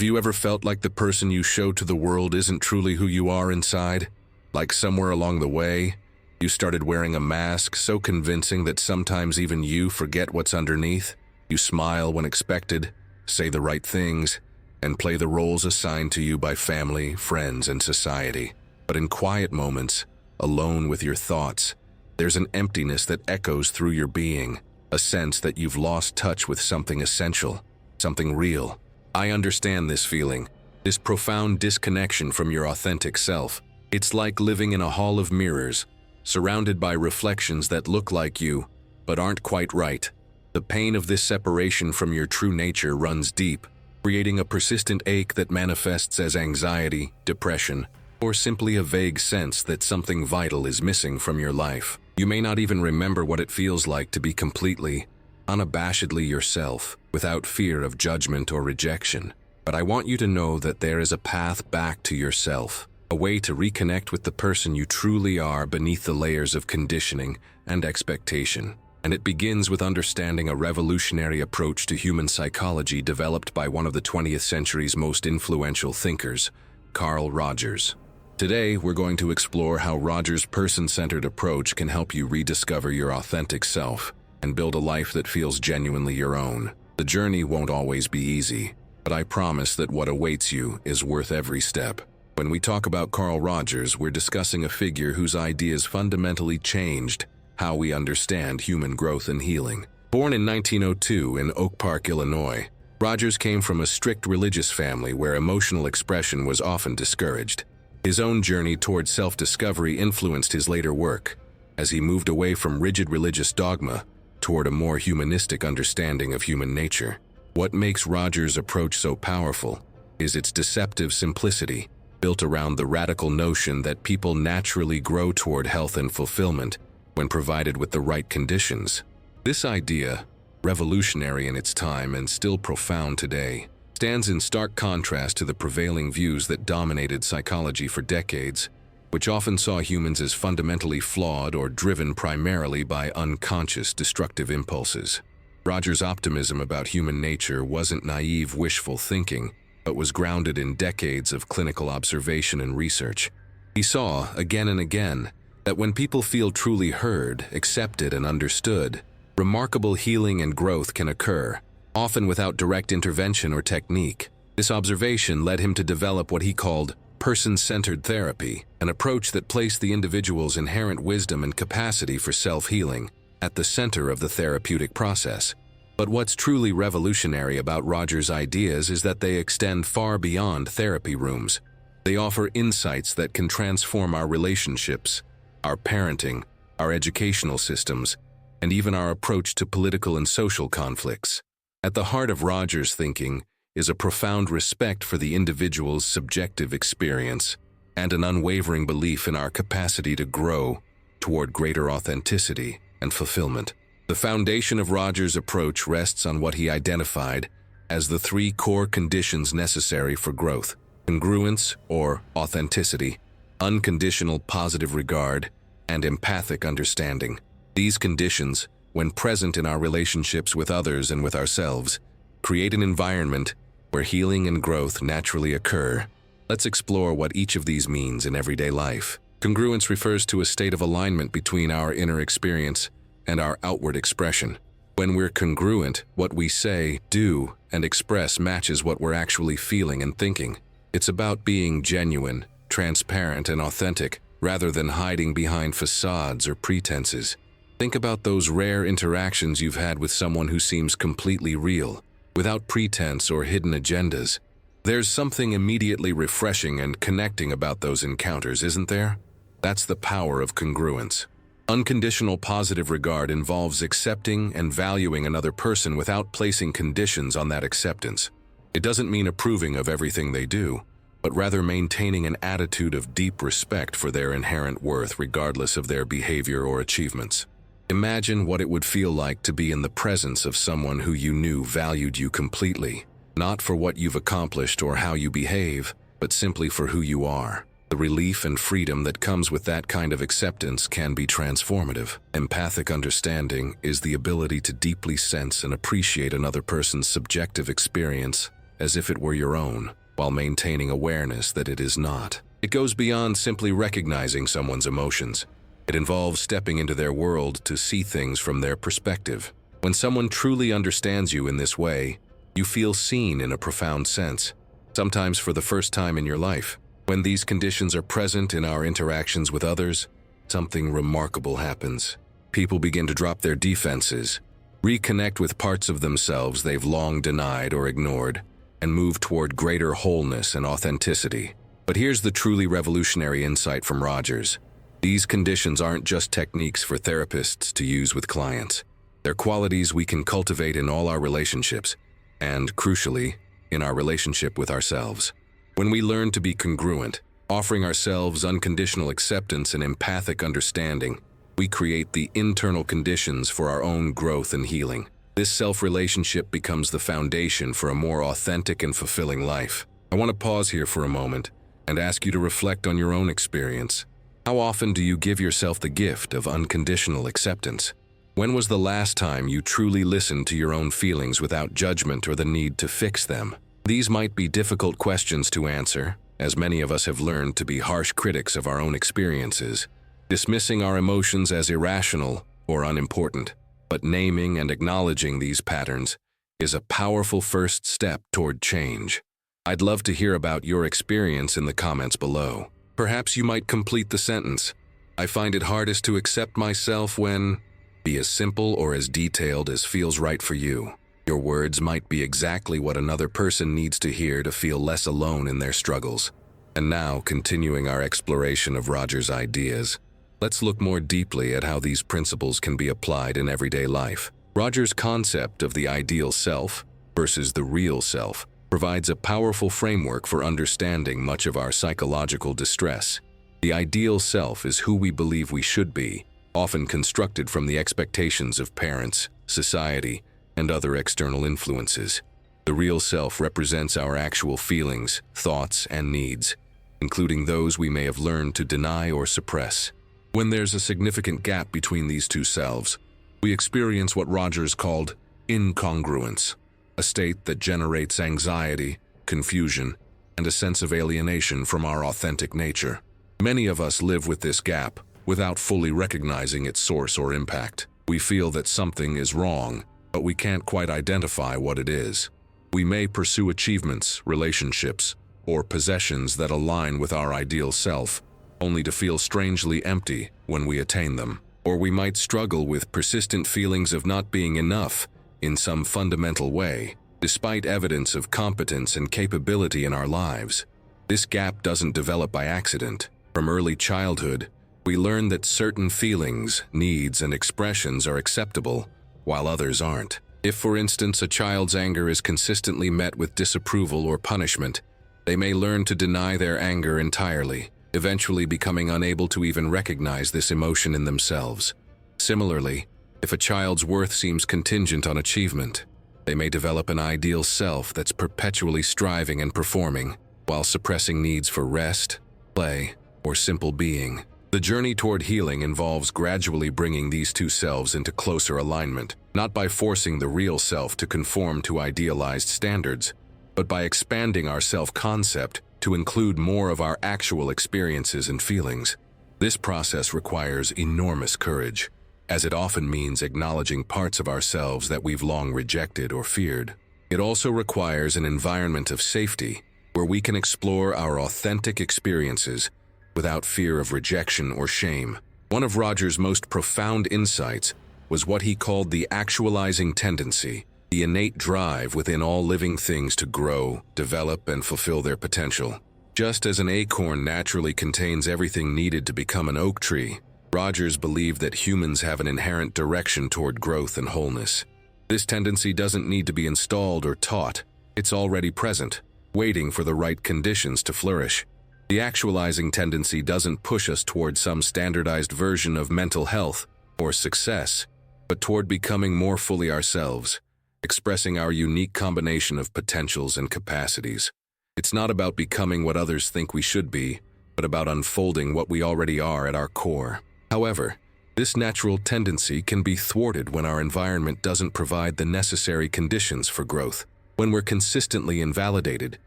you ever felt like the person you show to the world isn't truly who you are inside? Like somewhere along the way, you started wearing a mask so convincing that sometimes even you forget what's underneath? You smile when expected, say the right things, and play the roles assigned to you by family, friends, and society. But in quiet moments, alone with your thoughts, there's an emptiness that echoes through your being, a sense that you've lost touch with something essential, something real. I understand this feeling, this profound disconnection from your authentic self. It's like living in a hall of mirrors, surrounded by reflections that look like you, but aren't quite right. The pain of this separation from your true nature runs deep, creating a persistent ache that manifests as anxiety, depression, or simply a vague sense that something vital is missing from your life. You may not even remember what it feels like to be completely, unabashedly yourself, without fear of judgment or rejection. But I want you to know that there is a path back to yourself, a way to reconnect with the person you truly are beneath the layers of conditioning and expectation. And it begins with understanding a revolutionary approach to human psychology developed by one of the 20th century's most influential thinkers, Carl Rogers. Today, we're going to explore how Rogers' person-centered approach can help you rediscover your authentic self and build a life that feels genuinely your own. The journey won't always be easy, but I promise that what awaits you is worth every step. When we talk about Carl Rogers, we're discussing a figure whose ideas fundamentally changed how we understand human growth and healing. Born in 1902 in Oak Park, Illinois, Rogers came from a strict religious family where emotional expression was often discouraged. His own journey toward self-discovery influenced his later work, as he moved away from rigid religious dogma toward a more humanistic understanding of human nature. What makes Rogers' approach so powerful is its deceptive simplicity, built around the radical notion that people naturally grow toward health and fulfillment when provided with the right conditions. This idea, revolutionary in its time and still profound today, stands in stark contrast to the prevailing views that dominated psychology for decades, which often saw humans as fundamentally flawed or driven primarily by unconscious destructive impulses. Rogers' optimism about human nature wasn't naive, wishful thinking, but was grounded in decades of clinical observation and research. He saw, again and again, that when people feel truly heard, accepted, and understood, remarkable healing and growth can occur, often without direct intervention or technique. This observation led him to develop what he called person-centered therapy, an approach that placed the individual's inherent wisdom and capacity for self-healing at the center of the therapeutic process. But what's truly revolutionary about Rogers' ideas is that they extend far beyond therapy rooms. They offer insights that can transform our relationships, our parenting, our educational systems, and even our approach to political and social conflicts. At the heart of Rogers' thinking is a profound respect for the individual's subjective experience and an unwavering belief in our capacity to grow toward greater authenticity and fulfillment. The foundation of Rogers' approach rests on what he identified as the three core conditions necessary for growth: congruence, or authenticity, unconditional positive regard, and empathic understanding. These conditions, when present in our relationships with others and with ourselves, create an environment where healing and growth naturally occur. Let's explore what each of these means in everyday life. Congruence refers to a state of alignment between our inner experience and our outward expression. When we're congruent, what we say, do, and express matches what we're actually feeling and thinking. It's about being genuine, transparent, and authentic, rather than hiding behind facades or pretenses. Think about those rare interactions you've had with someone who seems completely real, without pretense or hidden agendas. There's something immediately refreshing and connecting about those encounters, isn't there? That's the power of congruence. Unconditional positive regard involves accepting and valuing another person without placing conditions on that acceptance. It doesn't mean approving of everything they do, but rather maintaining an attitude of deep respect for their inherent worth regardless of their behavior or achievements. Imagine what it would feel like to be in the presence of someone who you knew valued you completely, not for what you've accomplished or how you behave, but simply for who you are. The relief and freedom that comes with that kind of acceptance can be transformative. Empathic understanding is the ability to deeply sense and appreciate another person's subjective experience as if it were your own, while maintaining awareness that it is not. It goes beyond simply recognizing someone's emotions. It involves stepping into their world to see things from their perspective. When someone truly understands you in this way, you feel seen in a profound sense, sometimes for the first time in your life. When these conditions are present in our interactions with others, something remarkable happens. People begin to drop their defenses, reconnect with parts of themselves they've long denied or ignored, and move toward greater wholeness and authenticity. But here's the truly revolutionary insight from Rogers. These conditions aren't just techniques for therapists to use with clients. They're qualities we can cultivate in all our relationships, and, crucially, in our relationship with ourselves. When we learn to be congruent, offering ourselves unconditional acceptance and empathic understanding, we create the internal conditions for our own growth and healing. This self-relationship becomes the foundation for a more authentic and fulfilling life. I want to pause here for a moment and ask you to reflect on your own experience. How often do you give yourself the gift of unconditional acceptance? When was the last time you truly listened to your own feelings without judgment or the need to fix them? These might be difficult questions to answer, as many of us have learned to be harsh critics of our own experiences, dismissing our emotions as irrational or unimportant. But naming and acknowledging these patterns is a powerful first step toward change. I'd love to hear about your experience in the comments below. Perhaps you might complete the sentence, "I find it hardest to accept myself when..." Be as simple or as detailed as feels right for you. Your words might be exactly what another person needs to hear to feel less alone in their struggles. And now, continuing our exploration of Rogers' ideas, let's look more deeply at how these principles can be applied in everyday life. Rogers' concept of the ideal self versus the real self provides a powerful framework for understanding much of our psychological distress. The ideal self is who we believe we should be, often constructed from the expectations of parents, society, and other external influences. The real self represents our actual feelings, thoughts, and needs, including those we may have learned to deny or suppress. When there's a significant gap between these two selves, we experience what Rogers called incongruence, a state that generates anxiety, confusion, and a sense of alienation from our authentic nature. Many of us live with this gap without fully recognizing its source or impact. We feel that something is wrong, but we can't quite identify what it is. We may pursue achievements, relationships, or possessions that align with our ideal self, only to feel strangely empty when we attain them. Or we might struggle with persistent feelings of not being enough in some fundamental way, despite evidence of competence and capability in our lives. This gap doesn't develop by accident. From early childhood, we learn that certain feelings, needs, and expressions are acceptable, while others aren't. If, for instance, a child's anger is consistently met with disapproval or punishment, they may learn to deny their anger entirely, eventually becoming unable to even recognize this emotion in themselves. Similarly, if a child's worth seems contingent on achievement, they may develop an ideal self that's perpetually striving and performing, while suppressing needs for rest, play, or simple being. The journey toward healing involves gradually bringing these two selves into closer alignment, not by forcing the real self to conform to idealized standards, but by expanding our self-concept to include more of our actual experiences and feelings. This process requires enormous courage, as it often means acknowledging parts of ourselves that we've long rejected or feared. It also requires an environment of safety where we can explore our authentic experiences without fear of rejection or shame. One of Rogers' most profound insights was what he called the actualizing tendency, the innate drive within all living things to grow, develop, and fulfill their potential. Just as an acorn naturally contains everything needed to become an oak tree, Rogers believed that humans have an inherent direction toward growth and wholeness. This tendency doesn't need to be installed or taught. It's already present, waiting for the right conditions to flourish. The actualizing tendency doesn't push us toward some standardized version of mental health or success, but toward becoming more fully ourselves, expressing our unique combination of potentials and capacities. It's not about becoming what others think we should be, but about unfolding what we already are at our core. However, this natural tendency can be thwarted when our environment doesn't provide the necessary conditions for growth. When we're consistently invalidated,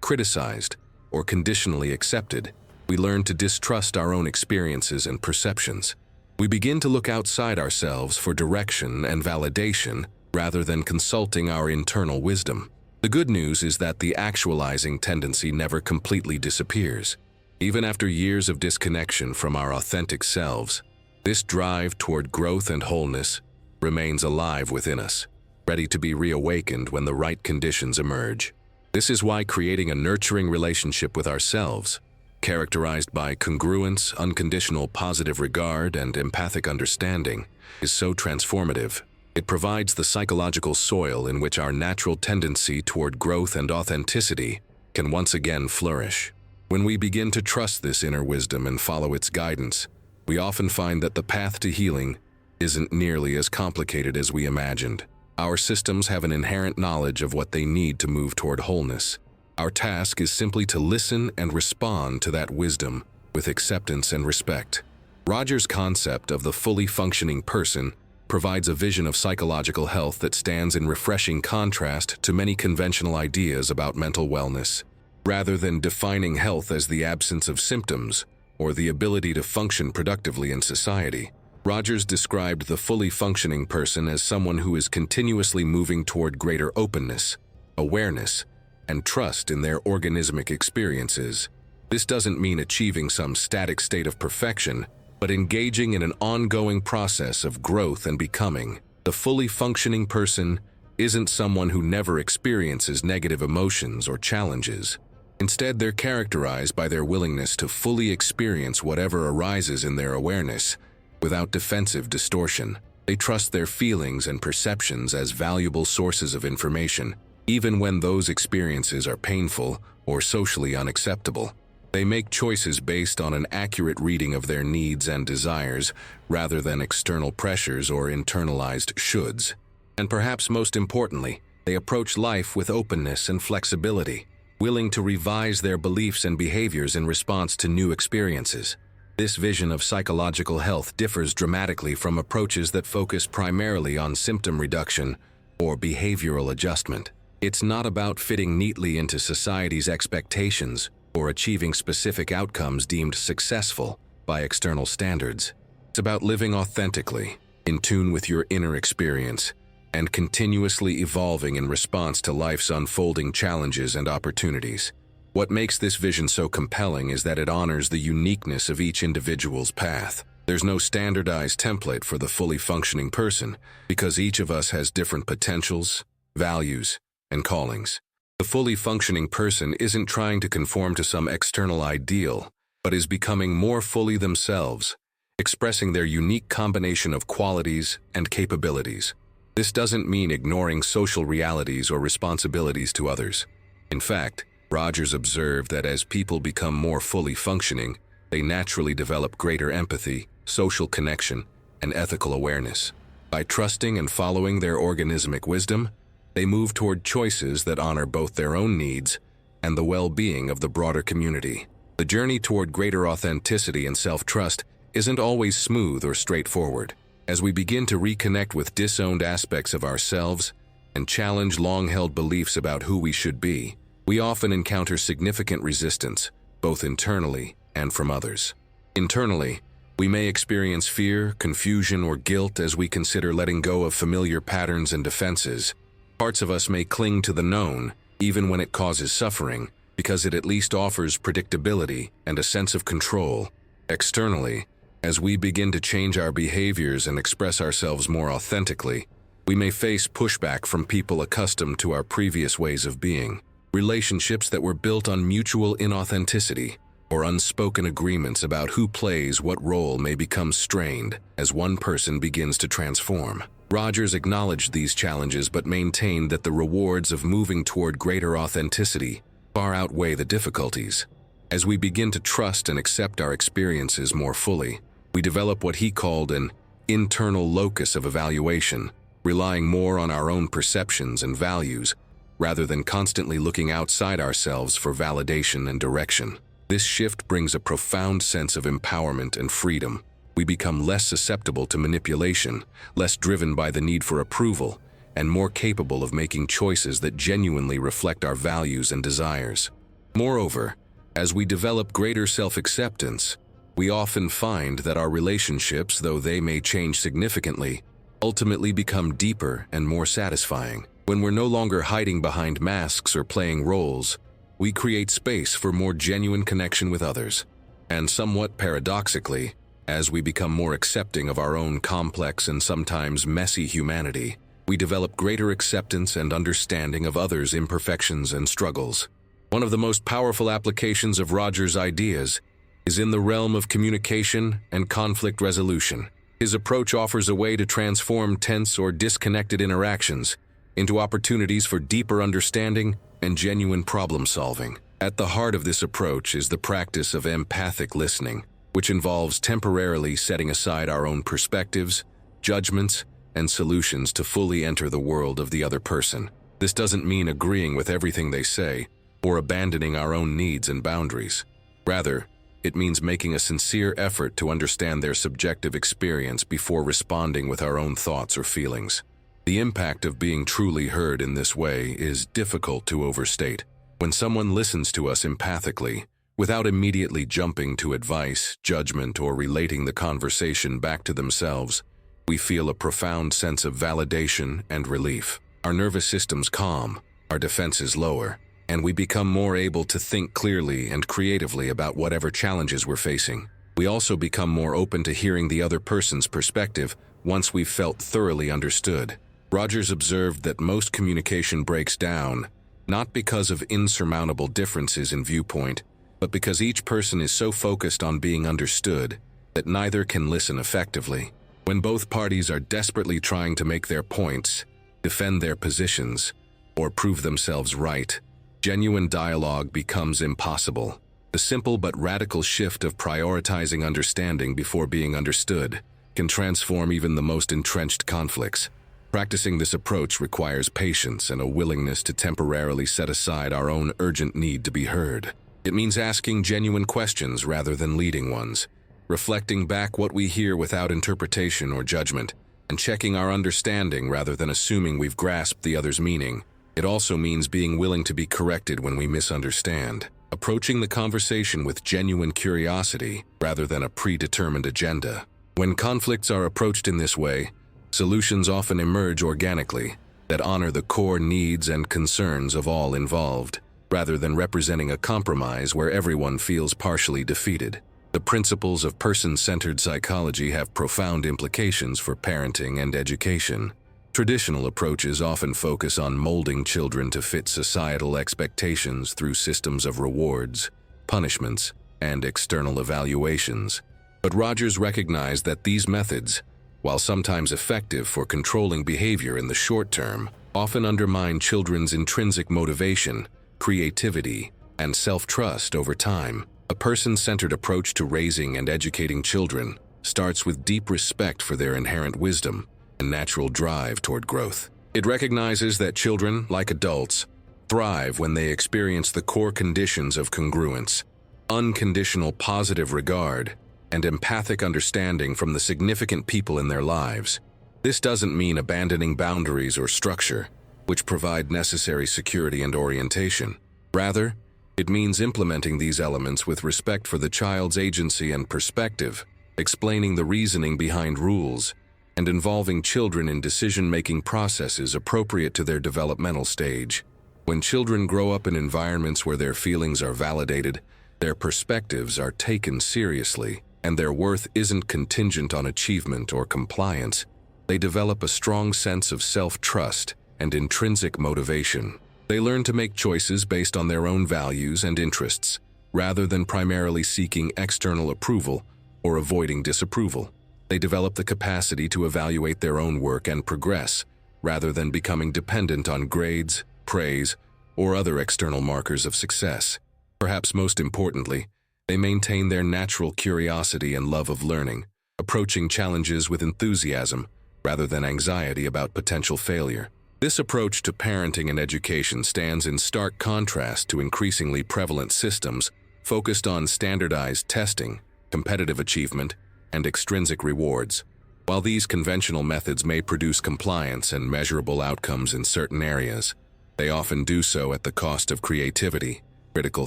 criticized, or conditionally accepted, we learn to distrust our own experiences and perceptions. We begin to look outside ourselves for direction and validation rather than consulting our internal wisdom. The good news is that the actualizing tendency never completely disappears. Even after years of disconnection from our authentic selves, this drive toward growth and wholeness remains alive within us, ready to be reawakened when the right conditions emerge. This is why creating a nurturing relationship with ourselves, characterized by congruence, unconditional positive regard, and empathic understanding, is so transformative. It provides the psychological soil in which our natural tendency toward growth and authenticity can once again flourish. When we begin to trust this inner wisdom and follow its guidance, we often find that the path to healing isn't nearly as complicated as we imagined. Our systems have an inherent knowledge of what they need to move toward wholeness. Our task is simply to listen and respond to that wisdom with acceptance and respect. Rogers' concept of the fully functioning person provides a vision of psychological health that stands in refreshing contrast to many conventional ideas about mental wellness. Rather than defining health as the absence of symptoms or the ability to function productively in society, Rogers described the fully functioning person as someone who is continuously moving toward greater openness, awareness, and trust in their organismic experiences. This doesn't mean achieving some static state of perfection, but engaging in an ongoing process of growth and becoming. The fully functioning person isn't someone who never experiences negative emotions or challenges. Instead, they're characterized by their willingness to fully experience whatever arises in their awareness, without defensive distortion. They trust their feelings and perceptions as valuable sources of information, even when those experiences are painful or socially unacceptable. They make choices based on an accurate reading of their needs and desires rather than external pressures or internalized shoulds. And perhaps most importantly, they approach life with openness and flexibility, willing to revise their beliefs and behaviors in response to new experiences. This vision of psychological health differs dramatically from approaches that focus primarily on symptom reduction or behavioral adjustment. It's not about fitting neatly into society's expectations or achieving specific outcomes deemed successful by external standards. It's about living authentically, in tune with your inner experience, and continuously evolving in response to life's unfolding challenges and opportunities. What makes this vision so compelling is that it honors the uniqueness of each individual's path. There's no standardized template for the fully functioning person, because each of us has different potentials, values, and callings. The fully functioning person isn't trying to conform to some external ideal, but is becoming more fully themselves, expressing their unique combination of qualities and capabilities. This doesn't mean ignoring social realities or responsibilities to others. In fact, Rogers observed that as people become more fully functioning, they naturally develop greater empathy, social connection, and ethical awareness. By trusting and following their organismic wisdom, they move toward choices that honor both their own needs and the well-being of the broader community. The journey toward greater authenticity and self-trust isn't always smooth or straightforward. As we begin to reconnect with disowned aspects of ourselves and challenge long-held beliefs about who we should be, we often encounter significant resistance, both internally and from others. Internally, we may experience fear, confusion, or guilt as we consider letting go of familiar patterns and defenses. Parts of us may cling to the known, even when it causes suffering, because it at least offers predictability and a sense of control. Externally, as we begin to change our behaviors and express ourselves more authentically, we may face pushback from people accustomed to our previous ways of being. Relationships that were built on mutual inauthenticity or unspoken agreements about who plays what role may become strained as one person begins to transform. Rogers acknowledged these challenges but maintained that the rewards of moving toward greater authenticity far outweigh the difficulties. As we begin to trust and accept our experiences more fully, we develop what he called an internal locus of evaluation, relying more on our own perceptions and values rather than constantly looking outside ourselves for validation and direction. This shift brings a profound sense of empowerment and freedom. We become less susceptible to manipulation, less driven by the need for approval, and more capable of making choices that genuinely reflect our values and desires. Moreover, as we develop greater self-acceptance, we often find that our relationships, though they may change significantly, ultimately become deeper and more satisfying. When we're no longer hiding behind masks or playing roles, we create space for more genuine connection with others. And somewhat paradoxically, as we become more accepting of our own complex and sometimes messy humanity, we develop greater acceptance and understanding of others' imperfections and struggles. One of the most powerful applications of Rogers' ideas is in the realm of communication and conflict resolution. His approach offers a way to transform tense or disconnected interactions into opportunities for deeper understanding and genuine problem-solving. At the heart of this approach is the practice of empathic listening, which involves temporarily setting aside our own perspectives, judgments, and solutions to fully enter the world of the other person. This doesn't mean agreeing with everything they say or abandoning our own needs and boundaries. Rather, it means making a sincere effort to understand their subjective experience before responding with our own thoughts or feelings. The impact of being truly heard in this way is difficult to overstate. When someone listens to us empathically, without immediately jumping to advice, judgment, or relating the conversation back to themselves, we feel a profound sense of validation and relief. Our nervous system's calm, our defenses lower, and we become more able to think clearly and creatively about whatever challenges we're facing. We also become more open to hearing the other person's perspective once we've felt thoroughly understood. Rogers observed that most communication breaks down, not because of insurmountable differences in viewpoint, but because each person is so focused on being understood that neither can listen effectively. When both parties are desperately trying to make their points, defend their positions, or prove themselves right, genuine dialogue becomes impossible. The simple but radical shift of prioritizing understanding before being understood can transform even the most entrenched conflicts. Practicing this approach requires patience and a willingness to temporarily set aside our own urgent need to be heard. It means asking genuine questions rather than leading ones, reflecting back what we hear without interpretation or judgment, and checking our understanding rather than assuming we've grasped the other's meaning. It also means being willing to be corrected when we misunderstand, approaching the conversation with genuine curiosity rather than a predetermined agenda. When conflicts are approached in this way, solutions often emerge organically that honor the core needs and concerns of all involved, rather than representing a compromise where everyone feels partially defeated. The principles of person-centered psychology have profound implications for parenting and education. Traditional approaches often focus on molding children to fit societal expectations through systems of rewards, punishments, and external evaluations. But Rogers recognized that these methods, while sometimes effective for controlling behavior in the short term, often undermine children's intrinsic motivation, creativity, and self-trust over time. A person-centered approach to raising and educating children starts with deep respect for their inherent wisdom and natural drive toward growth. It recognizes that children, like adults, thrive when they experience the core conditions of congruence, unconditional positive regard, and empathic understanding from the significant people in their lives. This doesn't mean abandoning boundaries or structure, which provide necessary security and orientation. Rather, it means implementing these elements with respect for the child's agency and perspective, explaining the reasoning behind rules, and involving children in decision-making processes appropriate to their developmental stage. When children grow up in environments where their feelings are validated, their perspectives are taken seriously, and their worth isn't contingent on achievement or compliance, they develop a strong sense of self-trust and intrinsic motivation. They learn to make choices based on their own values and interests, rather than primarily seeking external approval or avoiding disapproval. They develop the capacity to evaluate their own work and progress, rather than becoming dependent on grades, praise, or other external markers of success. Perhaps most importantly, they maintain their natural curiosity and love of learning, approaching challenges with enthusiasm rather than anxiety about potential failure. This approach to parenting and education stands in stark contrast to increasingly prevalent systems focused on standardized testing, competitive achievement, and extrinsic rewards. While these conventional methods may produce compliance and measurable outcomes in certain areas, they often do so at the cost of creativity, critical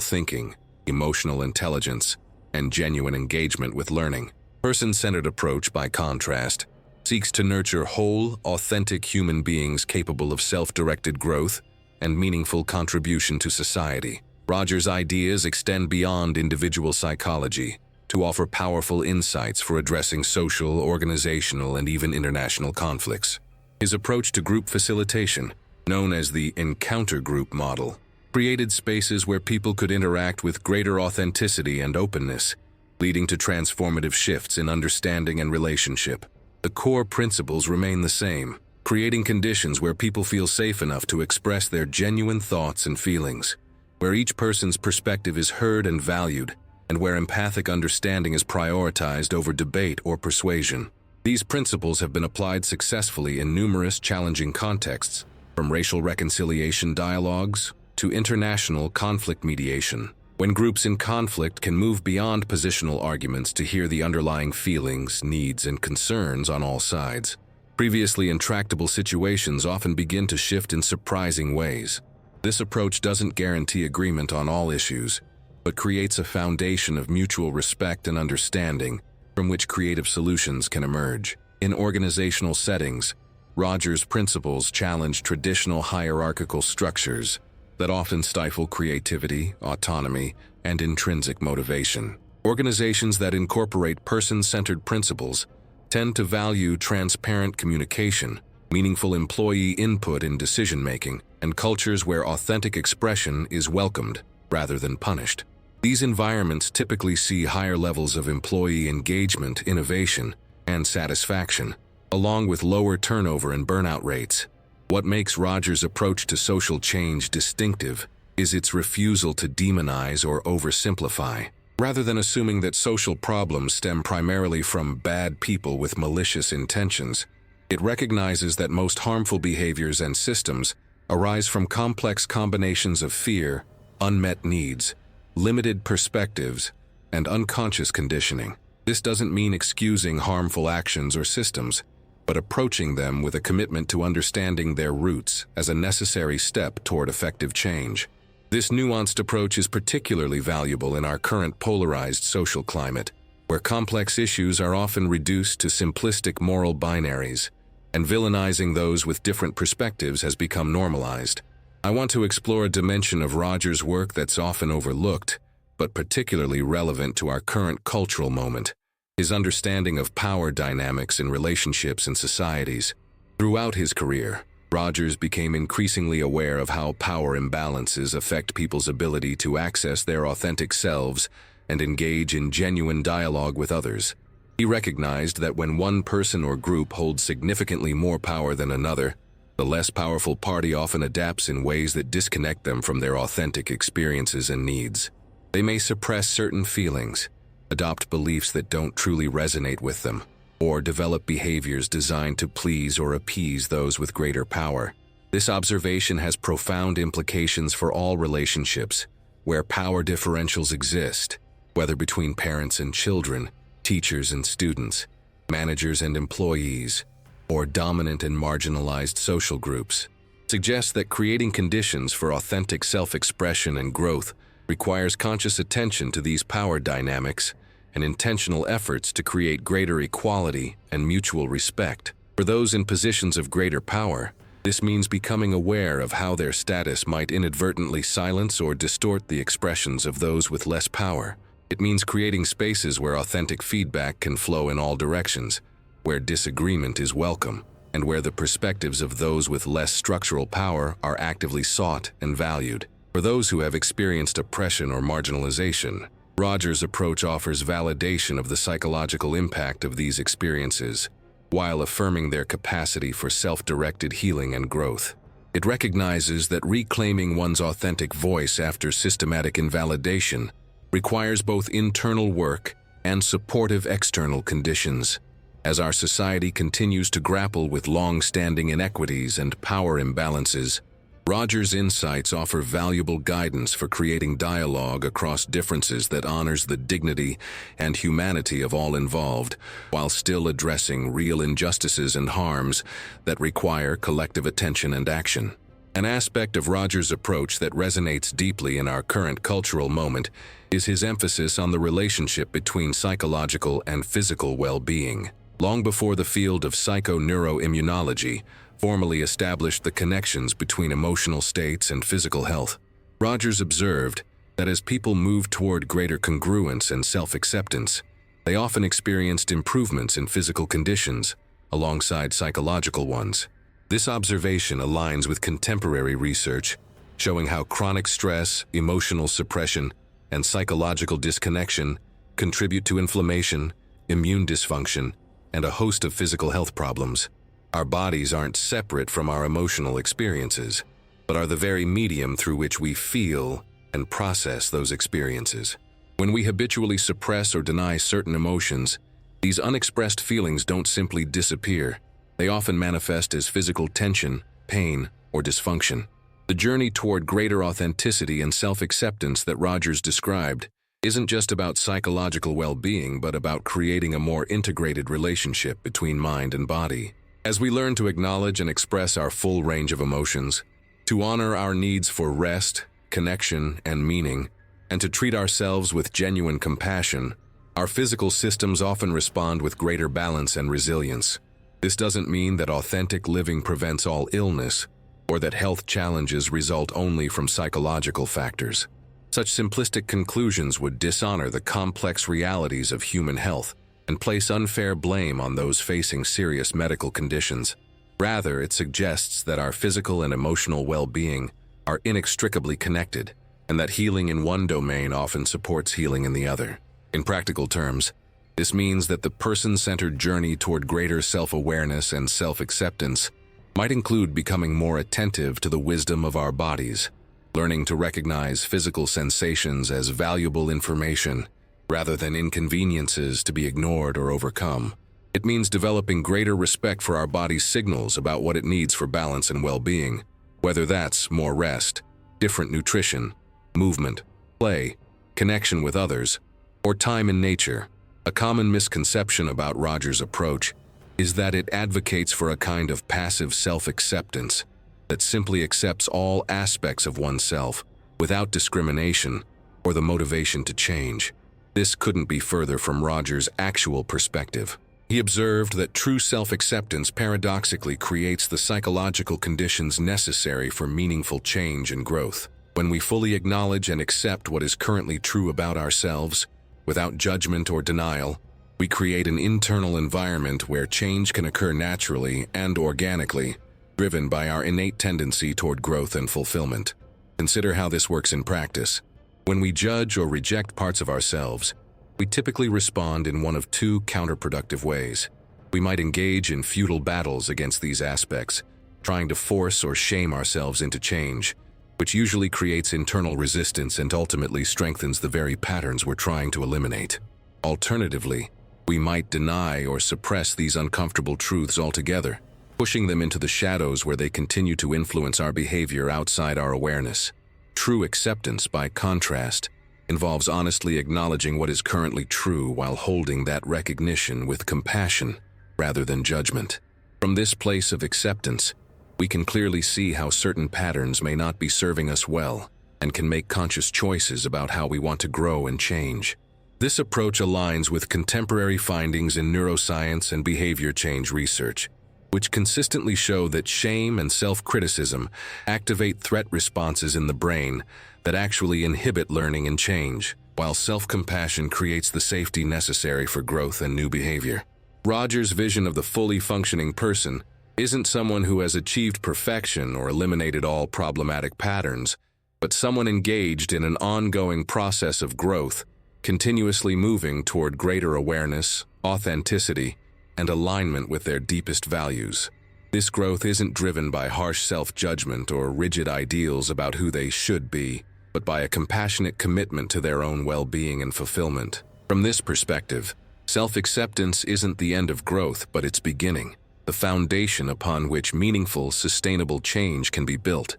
thinking, emotional intelligence, and genuine engagement with learning. Person-centered approach, by contrast, seeks to nurture whole, authentic human beings capable of self-directed growth and meaningful contribution to society. Rogers' ideas extend beyond individual psychology to offer powerful insights for addressing social, organizational, and even international conflicts. His approach to group facilitation, known as the encounter group model, created spaces where people could interact with greater authenticity and openness, leading to transformative shifts in understanding and relationship. The core principles remain the same, creating conditions where people feel safe enough to express their genuine thoughts and feelings, where each person's perspective is heard and valued, and where empathic understanding is prioritized over debate or persuasion. These principles have been applied successfully in numerous challenging contexts, from racial reconciliation dialogues to international conflict mediation, when groups in conflict can move beyond positional arguments to hear the underlying feelings, needs, and concerns on all sides. Previously intractable situations often begin to shift in surprising ways. This approach doesn't guarantee agreement on all issues, but creates a foundation of mutual respect and understanding from which creative solutions can emerge. In organizational settings, Rogers' principles challenge traditional hierarchical structures that often stifle creativity, autonomy, and intrinsic motivation. Organizations that incorporate person-centered principles tend to value transparent communication, meaningful employee input in decision-making, and cultures where authentic expression is welcomed rather than punished. These environments typically see higher levels of employee engagement, innovation, and satisfaction, along with lower turnover and burnout rates. What makes Rogers' approach to social change distinctive is its refusal to demonize or oversimplify. Rather than assuming that social problems stem primarily from bad people with malicious intentions, it recognizes that most harmful behaviors and systems arise from complex combinations of fear, unmet needs, limited perspectives, and unconscious conditioning. This doesn't mean excusing harmful actions or systems, but approaching them with a commitment to understanding their roots as a necessary step toward effective change. This nuanced approach is particularly valuable in our current polarized social climate, where complex issues are often reduced to simplistic moral binaries, and villainizing those with different perspectives has become normalized. I want to explore a dimension of Rogers' work that's often overlooked, but particularly relevant to our current cultural moment: his understanding of power dynamics in relationships and societies. Throughout his career, Rogers became increasingly aware of how power imbalances affect people's ability to access their authentic selves and engage in genuine dialogue with others. He recognized that when one person or group holds significantly more power than another, the less powerful party often adapts in ways that disconnect them from their authentic experiences and needs. They may suppress certain feelings, adopt beliefs that don't truly resonate with them, or develop behaviors designed to please or appease those with greater power. This observation has profound implications for all relationships where power differentials exist, whether between parents and children, teachers and students, managers and employees, or dominant and marginalized social groups. Suggests that creating conditions for authentic self-expression and growth requires conscious attention to these power dynamics and intentional efforts to create greater equality and mutual respect. For those in positions of greater power, this means becoming aware of how their status might inadvertently silence or distort the expressions of those with less power. It means creating spaces where authentic feedback can flow in all directions, where disagreement is welcome, and where the perspectives of those with less structural power are actively sought and valued. For those who have experienced oppression or marginalization, Rogers' approach offers validation of the psychological impact of these experiences, while affirming their capacity for self-directed healing and growth. It recognizes that reclaiming one's authentic voice after systematic invalidation requires both internal work and supportive external conditions. As our society continues to grapple with long-standing inequities and power imbalances, Rogers' insights offer valuable guidance for creating dialogue across differences that honors the dignity and humanity of all involved, while still addressing real injustices and harms that require collective attention and action. An aspect of Rogers' approach that resonates deeply in our current cultural moment is his emphasis on the relationship between psychological and physical well-being. Long before the field of psychoneuroimmunology formally established the connections between emotional states and physical health, Rogers observed that as people moved toward greater congruence and self-acceptance, they often experienced improvements in physical conditions alongside psychological ones. This observation aligns with contemporary research showing how chronic stress, emotional suppression, and psychological disconnection contribute to inflammation, immune dysfunction, and a host of physical health problems. Our bodies aren't separate from our emotional experiences, but are the very medium through which we feel and process those experiences. When we habitually suppress or deny certain emotions, these unexpressed feelings don't simply disappear. They often manifest as physical tension, pain, or dysfunction. The journey toward greater authenticity and self-acceptance that Rogers described isn't just about psychological well-being, but about creating a more integrated relationship between mind and body. As we learn to acknowledge and express our full range of emotions, to honor our needs for rest, connection, and meaning, and to treat ourselves with genuine compassion, our physical systems often respond with greater balance and resilience. This doesn't mean that authentic living prevents all illness, or that health challenges result only from psychological factors. Such simplistic conclusions would dishonor the complex realities of human health and place unfair blame on those facing serious medical conditions. Rather, it suggests that our physical and emotional well-being are inextricably connected, and that healing in one domain often supports healing in the other. In practical terms, this means that the person-centered journey toward greater self-awareness and self-acceptance might include becoming more attentive to the wisdom of our bodies, learning to recognize physical sensations as valuable information rather than inconveniences to be ignored or overcome. It means developing greater respect for our body's signals about what it needs for balance and well-being, whether that's more rest, different nutrition, movement, play, connection with others, or time in nature. A common misconception about Rogers' approach is that it advocates for a kind of passive self-acceptance that simply accepts all aspects of oneself without discrimination or the motivation to change. This couldn't be further from Rogers' actual perspective. He observed that true self-acceptance paradoxically creates the psychological conditions necessary for meaningful change and growth. When we fully acknowledge and accept what is currently true about ourselves, without judgment or denial, we create an internal environment where change can occur naturally and organically, driven by our innate tendency toward growth and fulfillment. Consider how this works in practice. When we judge or reject parts of ourselves, we typically respond in one of two counterproductive ways. We might engage in futile battles against these aspects, trying to force or shame ourselves into change, which usually creates internal resistance and ultimately strengthens the very patterns we're trying to eliminate. Alternatively, we might deny or suppress these uncomfortable truths altogether, pushing them into the shadows where they continue to influence our behavior outside our awareness. True acceptance, by contrast, involves honestly acknowledging what is currently true while holding that recognition with compassion rather than judgment. From this place of acceptance, we can clearly see how certain patterns may not be serving us well and can make conscious choices about how we want to grow and change. This approach aligns with contemporary findings in neuroscience and behavior change research, which consistently show that shame and self-criticism activate threat responses in the brain that actually inhibit learning and change, while self-compassion creates the safety necessary for growth and new behavior. Rogers' vision of the fully functioning person isn't someone who has achieved perfection or eliminated all problematic patterns, but someone engaged in an ongoing process of growth, continuously moving toward greater awareness, authenticity, and alignment with their deepest values. This growth isn't driven by harsh self-judgment or rigid ideals about who they should be, but by a compassionate commitment to their own well-being and fulfillment. From this perspective, self-acceptance isn't the end of growth, but its beginning, the foundation upon which meaningful, sustainable change can be built.